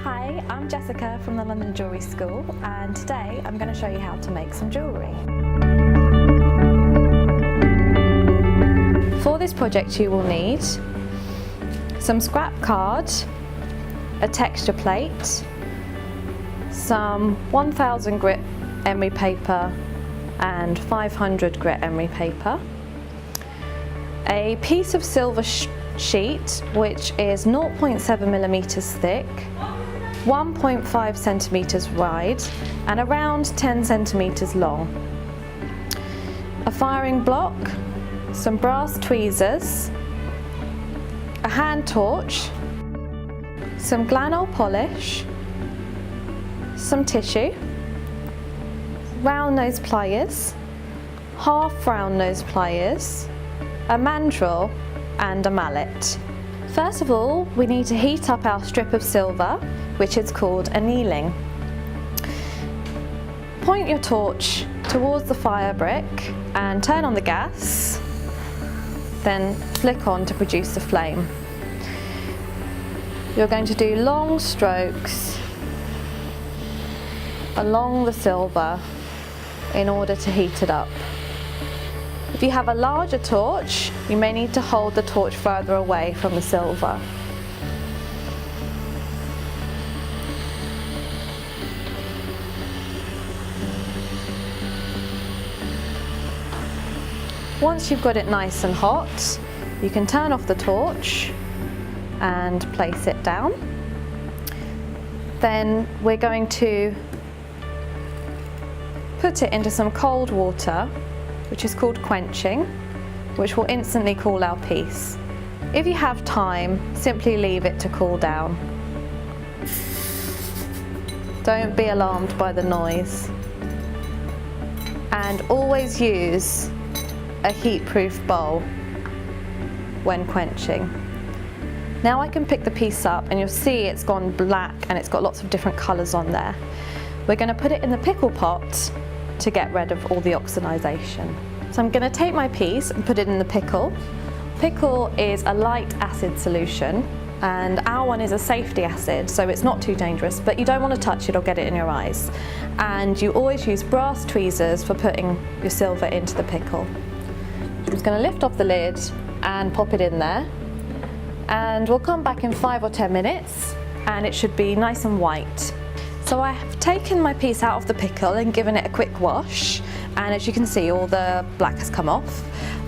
Hi, I'm Jessica from the London Jewellery School, and today I'm going to show you how to make some jewellery. For this project you will need some scrap card, a texture plate, some 1000 grit emery paper and 500 grit emery paper, a piece of silver sheet which is 0.7mm thick, 1.5 centimeters wide and around 10 centimeters long, a firing block, some brass tweezers, a hand torch, some glanole polish, some tissue, round nose pliers, half round nose pliers, a mandrel and a mallet. First of all, we need to heat up our strip of silver, which is called annealing. Point your torch towards the fire brick and turn on the gas, then flick on to produce the flame. You're going to do long strokes along the silver in order to heat it up. If you have a larger torch, you may need to hold the torch further away from the silver. Once you've got it nice and hot, you can turn off the torch and place it down. Then we're going to put it into some cold water, which is called quenching, which will instantly cool our piece. If you have time, simply leave it to cool down. Don't be alarmed by the noise. And always use a heat-proof bowl when quenching. Now I can pick the piece up and you'll see it's gone black and it's got lots of different colours on there. We're going to put it in the pickle pot to get rid of all the oxidization. So I'm going to take my piece and put it in the pickle. Pickle is a light acid solution and our one is a safety acid, so it's not too dangerous, but you don't want to touch it or get it in your eyes. And you always use brass tweezers for putting your silver into the pickle. I'm just going to lift off the lid and pop it in there, and we'll come back in 5 or 10 minutes and it should be nice and white. So I have taken my piece out of the pickle and given it a quick wash, and as you can see all the black has come off,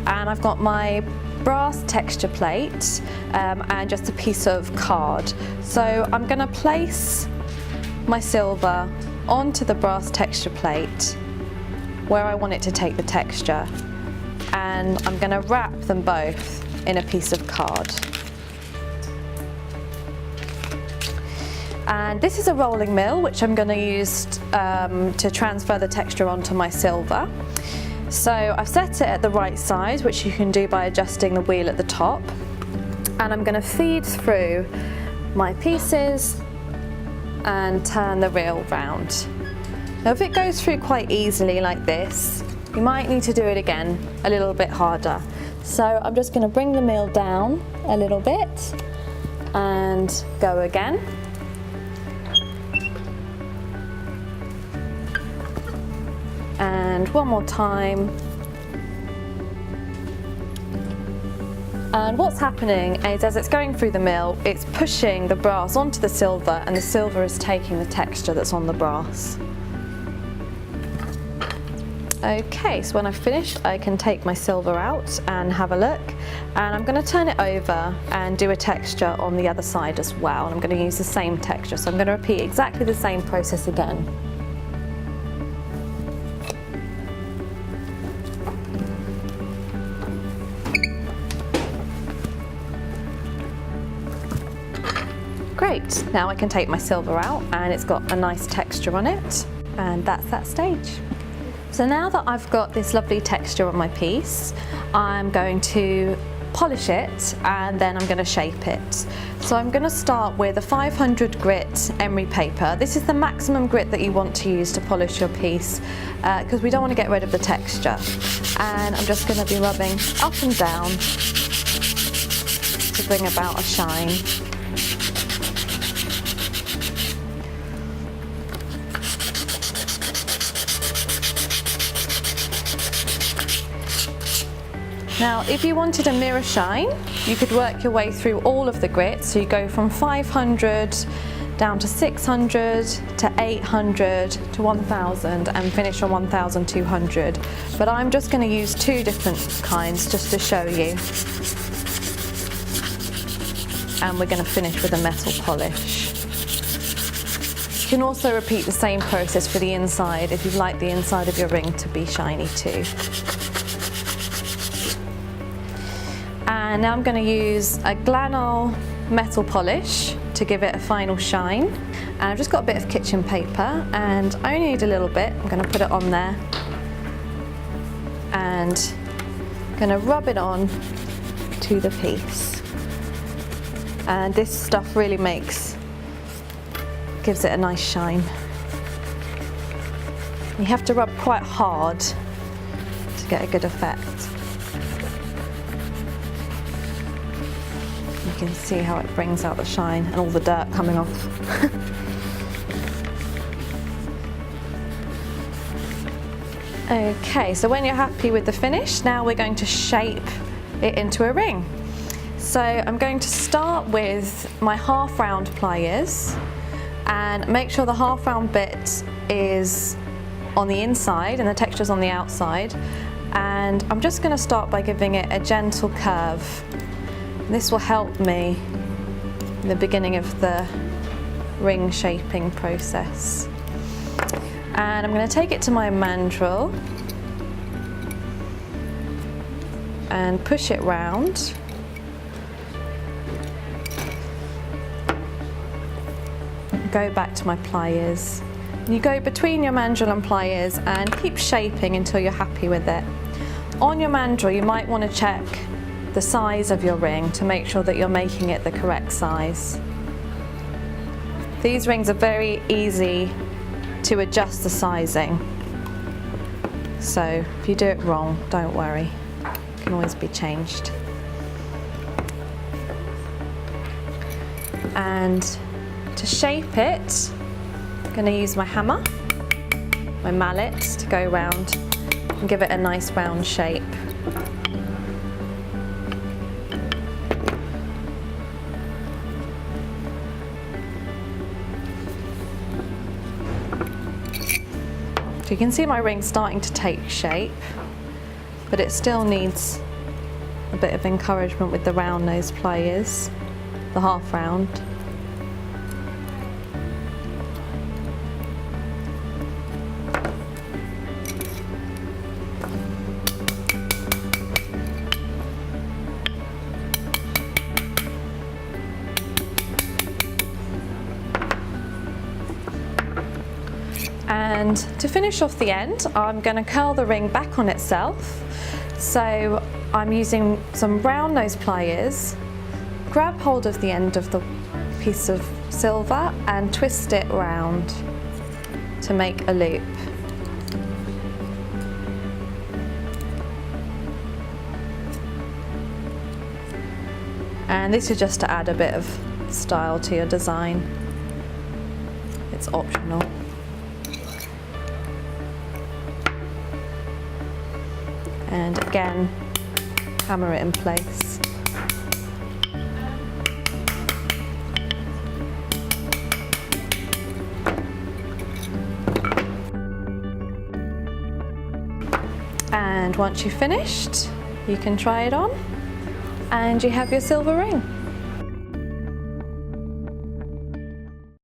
and I've got my brass texture plate and just a piece of card. So I'm going to place my silver onto the brass texture plate where I want it to take the texture, and I'm going to wrap them both in a piece of card. And this is a rolling mill which I'm going to use to transfer the texture onto my silver. So I've set it at the right size, which you can do by adjusting the wheel at the top, and I'm going to feed through my pieces and turn the reel round. Now if it goes through quite easily like this, you might need to do it again a little bit harder. So I'm just going to bring the mill down a little bit and go again. And one more time. And what's happening is, as it's going through the mill, it's pushing the brass onto the silver, and the silver is taking the texture that's on the brass. Okay, so when I've finished, I can take my silver out and have a look, and I'm going to turn it over and do a texture on the other side as well. And I'm going to use the same texture, so I'm going to repeat exactly the same process again. Great, now I can take my silver out and it's got a nice texture on it, and that's that stage. So now that I've got this lovely texture on my piece, I'm going to polish it and then I'm going to shape it. So I'm going to start with a 500 grit emery paper. This is the maximum grit that you want to use to polish your piece because we don't want to get rid of the texture. And I'm just going to be rubbing up and down to bring about a shine. Now, if you wanted a mirror shine, you could work your way through all of the grits. So you go from 500 down to 600 to 800 to 1000 and finish on 1200. But I'm just going to use two different kinds just to show you. And we're going to finish with a metal polish. You can also repeat the same process for the inside if you'd like the inside of your ring to be shiny too. And now I'm going to use a Glanol metal polish to give it a final shine. And I've just got a bit of kitchen paper and I only need a little bit. I'm going to put it on there and I'm going to rub it on to the piece. And this stuff really gives it a nice shine. You have to rub quite hard to get a good effect. You can see how it brings out the shine and all the dirt coming off. Okay, so when you're happy with the finish, now we're going to shape it into a ring. So I'm going to start with my half round pliers and make sure the half round bit is on the inside and the texture's on the outside. And I'm just going to start by giving it a gentle curve. This will help me in the beginning of the ring shaping process. And I'm going to take it to my mandrel and push it round. Go back to my pliers. You go between your mandrel and pliers and keep shaping until you're happy with it. On your mandrel, you might want to check the size of your ring to make sure that you're making it the correct size. These rings are very easy to adjust the sizing. So if you do it wrong, don't worry. It can always be changed. And to shape it, I'm going to use my hammer, my mallet to go round and give it a nice round shape. So you can see my ring starting to take shape, but it still needs a bit of encouragement with the round nose pliers, the half round. And to finish off the end, I'm going to curl the ring back on itself. So I'm using some round nose pliers, grab hold of the end of the piece of silver and twist it round to make a loop. And this is just to add a bit of style to your design. It's optional. And again, hammer it in place. And once you've finished, you can try it on and you have your silver ring.